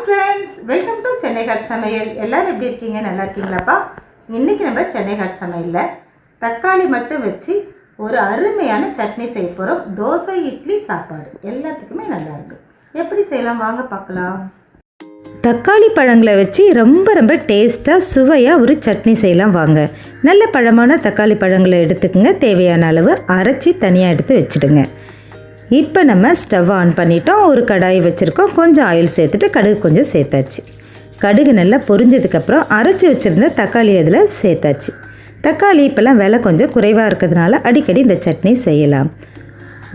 Friends, welcome to Chennai காட் சமையல். எல்லாரும் எப்படி இருக்கீங்க? நல்லா இருக்கீங்களாப்பா? இன்றைக்கி நம்ம சென்னை காட் சமையலில் தக்காளி மட்டும் வச்சு ஒரு அருமையான சட்னி செய்ய போகிறோம். தோசை, இட்லி, சாப்பாடு எல்லாத்துக்குமே நல்லாயிருக்கு. எப்படி செய்யலாம் வாங்க பார்க்கலாம். தக்காளி பழங்களை வச்சு ரொம்ப டேஸ்ட்டாக சுவையாக ஒரு சட்னி செய்யலாம் வாங்க. நல்ல பழமான தக்காளி பழங்களை எடுத்துக்கோங்க. தேவையான அளவு அரைச்சி தனியாக எடுத்து வச்சுடுங்க. இப்போ நம்ம ஸ்டவ் ஆன் பண்ணிட்டோம். ஒரு கடாய் வச்சுருக்கோம். கொஞ்சம் ஆயில் சேர்த்துட்டு கடுகு கொஞ்சம் சேர்த்தாச்சு. கடுகு நல்லா பொரிஞ்சதுக்கப்புறம் அரைச்சி வச்சுருந்த தக்காளி அதில் சேர்த்தாச்சு. தக்காளி இப்போல்லாம் விலை கொஞ்சம் குறைவாக இருக்கிறதுனால அடிக்கடி இந்த சட்னி செய்யலாம்.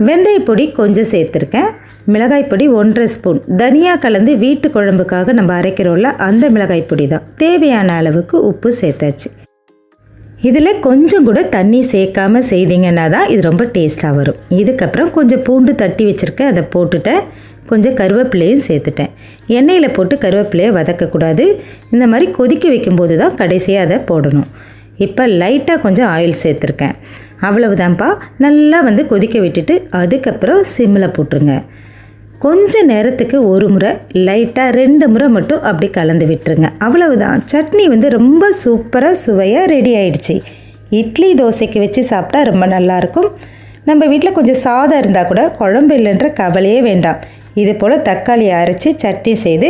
வெந்தயப்பொடி கொஞ்சம் சேர்த்துருக்கேன். மிளகாய் பொடி 1.5 ஸ்பூன். தனியாக கலந்து வீட்டு குழம்புக்காக நம்ம அரைக்கிறோம்ல, அந்த மிளகாய் பொடி தான். தேவையான அளவுக்கு உப்பு சேர்த்தாச்சு. இதில் கொஞ்சம் கூட தண்ணி சேர்க்காமல் செய்தீங்கன்னா தான் இது ரொம்ப டேஸ்ட்டாக வரும். இதுக்கப்புறம் கொஞ்சம் பூண்டு தட்டி வச்சுருக்கேன், அதை போட்டுட்டேன். கொஞ்சம் கருவேப்பிலையும் சேர்த்துட்டேன். எண்ணெயில் போட்டு கருவேப்பிலையை வதக்கக்கூடாது. இந்த மாதிரி கொதிக்க வைக்கும்போது தான் கடைசியாக அதை போடணும். இப்போ லைட்டாக கொஞ்சம் ஆயில் சேர்த்துருக்கேன். அவ்வளவுதான்ப்பா. நல்லா கொதிக்க விட்டுட்டு அதுக்கப்புறம் சிம்மில் போட்டுருங்க. கொஞ்ச நேரத்துக்கு ஒரு முறை, லைட்டாக 2 முறை மட்டும் அப்படி கலந்து விட்டுருங்க. அவ்வளவுதான். சட்னி ரொம்ப சூப்பராக சுவையாக ரெடி ஆயிடுச்சு. இட்லி, தோசைக்கு வச்சு சாப்பிட்டா ரொம்ப நல்லாயிருக்கும். நம்ம வீட்டில் கொஞ்சம் சாதம் இருந்தால் கூட குழம்பு இல்லைன்ற கவலையே வேண்டாம். இது போல் தக்காளி அரைச்சி சட்னி செய்து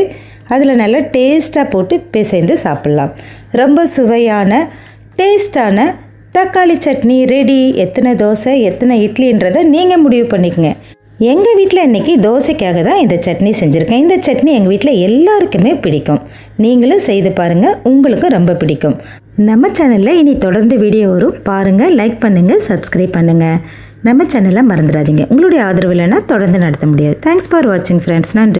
அதில் நல்லா டேஸ்ட்டாக போட்டு பிசைந்து சாப்பிட்லாம். ரொம்ப சுவையான டேஸ்டான தக்காளி சட்னி ரெடி. எத்தனை தோசை எத்தனை இட்லின்றதை நீங்கள் முடிவு பண்ணிக்கங்க. எங்கள் வீட்டில் இன்றைக்கி தோசைக்காக தான் இந்த சட்னி செஞ்சுருக்கேன். இந்த சட்னி எங்கள் வீட்டில் எல்லாருக்குமே பிடிக்கும். நீங்களும் செய்து பாருங்கள், உங்களுக்கும் ரொம்ப பிடிக்கும். நம்ம சேனலில் இனி தொடர்ந்து வீடியோ வரும். பாருங்கள், லைக் பண்ணுங்கள், சப்ஸ்கிரைப் பண்ணுங்கள். நம்ம சேனலை மறந்துடாதீங்க. உங்களுடைய ஆதரவு இல்லைன்னா தொடர்ந்து நடத்த முடியாது. தேங்க்ஸ் ஃபார் வாட்சிங் ஃப்ரெண்ட்ஸ். நன்றி.